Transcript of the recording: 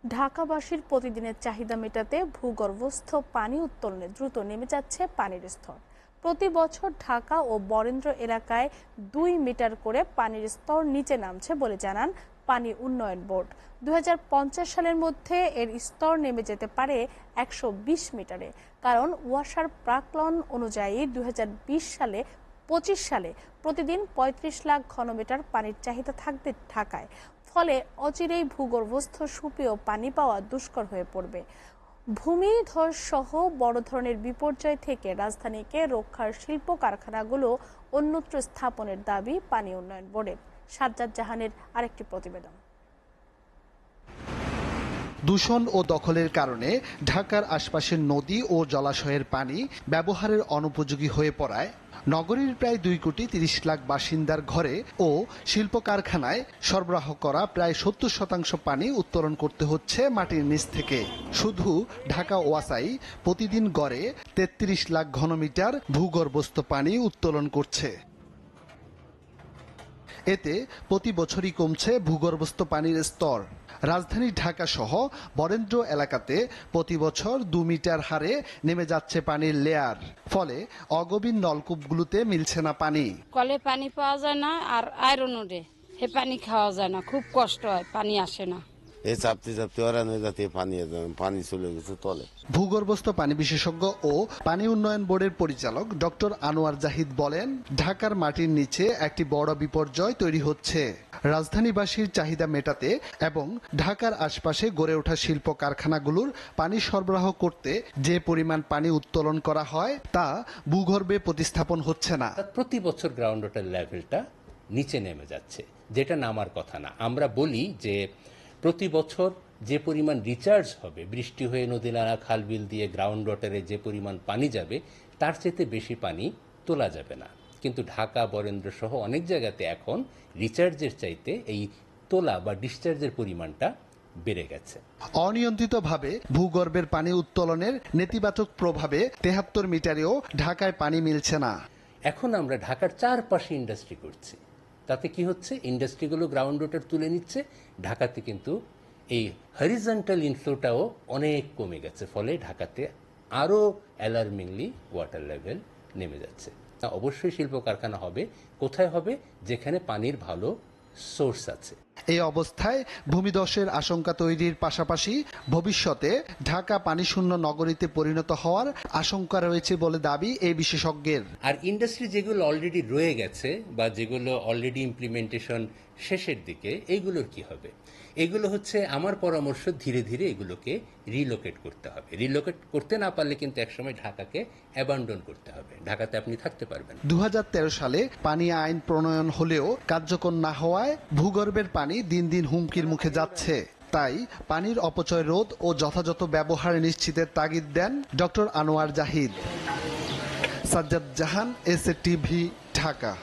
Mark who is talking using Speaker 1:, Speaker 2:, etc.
Speaker 1: ঢাকাবাসীর প্রতিদিনের চাহিদা মেটাতে ভূগর্ভস্থ পানি উত্তোলনে দ্রুত নেমে যাচ্ছে পানির স্তর। প্রতি বছর ঢাকা ও বরেন্দ্র এলাকায় 2 মিটার করে পানির স্তর নিচে নামছে বলে জানান পানি উন্নয়ন বোর্ড। 2050 সালের মধ্যে এর স্তর নেমে যেতে পারে 120 মিটারে। কারণ ওয়াসার প্রাক্কলন অনুযায়ী 2025 সালে প্রতিদিন 35 লাখ ঘনমিটার পানির চাহিদা থাকবে ঢাকায়। ফলে অচিরেই ভূগর্ভস্থ সুপেয় পানি পাওয়া দুষ্কর হয়ে পড়বে। ভূমিধস সহ বড় ধরনের বিপর্যয় থেকে রাজধানীকে রক্ষার শিল্প কারখানাগুলো অন্যত্র স্থাপনের দাবি পানি উন্নয়ন বোর্ডের। সাজ্জাদ জাহানের আরেকটি প্রতিবেদন।
Speaker 2: দূষণ ও দখলের কারণে ঢাকার আশপাশের নদী ও জলাশয়ের পানি ব্যবহারের অনুপযোগী হয়ে পড়ায় নগরীর প্রায় 2,30,00,000 বাসিন্দার ঘরে ও শিল্প কারখানায় সরবরাহ করা প্রায় 70% পানি উত্তোলন করতে হচ্ছে মাটির নিচ থেকে। শুধু ঢাকা ওয়াসাই প্রতিদিন গড়ে 33 লাখ ঘনমিটার ভূগর্ভস্থ পানি উত্তোলন করছে। এতে প্রতি বছরই কমছে ভূগর্ভস্থ পানির স্তর। রাজধানী ঢাকা সহ বরেন্দ্র এলাকাতে প্রতি বছর 2 মিটার হারে নেমে যাচ্ছে পানির লেয়ার। ফলে অগভীর নলকূপগুলোতে মিলছে না পানি।
Speaker 3: কলে পানি পাওয়া যায় না, আর আয়রন ওঠে, হে পানি খাওয়া যায় না, খুব কষ্ট হয়, পানি আসে না।
Speaker 4: এই চাপতে চাপতে ওরা নয় যাতে পানি চলে গেছে তলে।
Speaker 2: ভূগর্ভস্থ পানি বিশেষজ্ঞ ও পানি উন্নয়ন বোর্ডের পরিচালক ডক্টর আনোয়ার জাহিদ বলেন, ঢাকার মাটির নিচে একটি বড় বিপর্যয় তৈরি হচ্ছে। রাজধানীবাসীর চাহিদা মেটাতে এবং ঢাকার আশপাশে গড়ে ওঠা শিল্প কারখানাগুলোর পানি সরবরাহ করতে যে পরিমাণ পানি উত্তোলন করা হয় তা ভূগর্ভে প্রতিস্থাপন হচ্ছে না।
Speaker 5: প্রতি বছর গ্রাউন্ড ওয়াটার লেভেলটা নিচে নেমে যাচ্ছে, যেটা নামার কথা না। আমরা বলি যে প্রতি বছর যে পরিমাণ রিচার্জ হবে, বৃষ্টি হয়ে নদী নালা খাল বিল দিয়ে গ্রাউন্ড ওয়াটারে যে পরিমাণ পানি যাবে তার চেয়ে বেশি পানি তোলা যাবে না। কিন্তু ঢাকা বরেন্দ্র সহ অনেক জায়গাতে এখন রিচার্জের চাইতে এই তোলা বা ডিসচার্জের পরিমাণটা বেড়ে গেছে।
Speaker 2: অনিয়ন্ত্রিতভাবে ভূগর্ভের পানি উত্তোলনের নেতিবাচক প্রভাবে 73 মিটারেও ঢাকায় পানি মিলছে না।
Speaker 5: এখন আমরা ঢাকার চারপাশে ইন্ডাস্ট্রি করছি, তাতে কি হচ্ছে, ইন্ডাস্ট্রিগুলো গ্রাউন্ড ওয়াটার তুলে নিচ্ছে, ঢাকাতে কিন্তু এই হরিজন্টাল ইনফ্লোটাও অনেক কমে গেছে। ফলে ঢাকাতে আরও অ্যালার্মিংলি ওয়াটার লেভেল নেমে যাচ্ছে। অবশ্যই শিল্প কারখানা হবে, কোথায় হবে, যেখানে পানির ভালো সোর্স আছে।
Speaker 2: এই অবস্থায় ভূমিধসের আশঙ্কা তৈরির পাশাপাশি ভবিষ্যতে ঢাকা পানিশূন্য নগরীতে পরিণত হওয়ার আশঙ্কা রয়েছে বলে দাবি এই বিশেষজ্ঞের।
Speaker 5: আর ইন্ডাস্ট্রি যেগুলো অলরেডি রয়ে গেছে বা যেগুলো অলরেডি ইমপ্লিমেন্টেশন শেষের দিকে, এইগুলোর কি হবে? এগুলো হচ্ছে আমার পরামর্শ, ধীরে ধীরে এগুলোকে রিলোকেট করতে হবে। রিলোকেট করতে না পারলে কিন্তু একসময় ঢাকাকে অ্যাবান্ডন করতে হবে, ঢাকাতে আপনি থাকতে পারবেন।
Speaker 2: 2013 সালে পানি আইন প্রণয়ন হলেও কার্যকর না হওয়ায় ভূগর্ভের পানি দিন দিন হুমকির মুখে যাচ্ছে। তাই পানির অপচয় রোধ ও যথাযথ ব্যবহার নিশ্চিতের তাগিদ দেন ডক্টর আনোয়ার জাহিদ। সাজ্জাদ জাহান, এসএ টিভি, ঢাকা।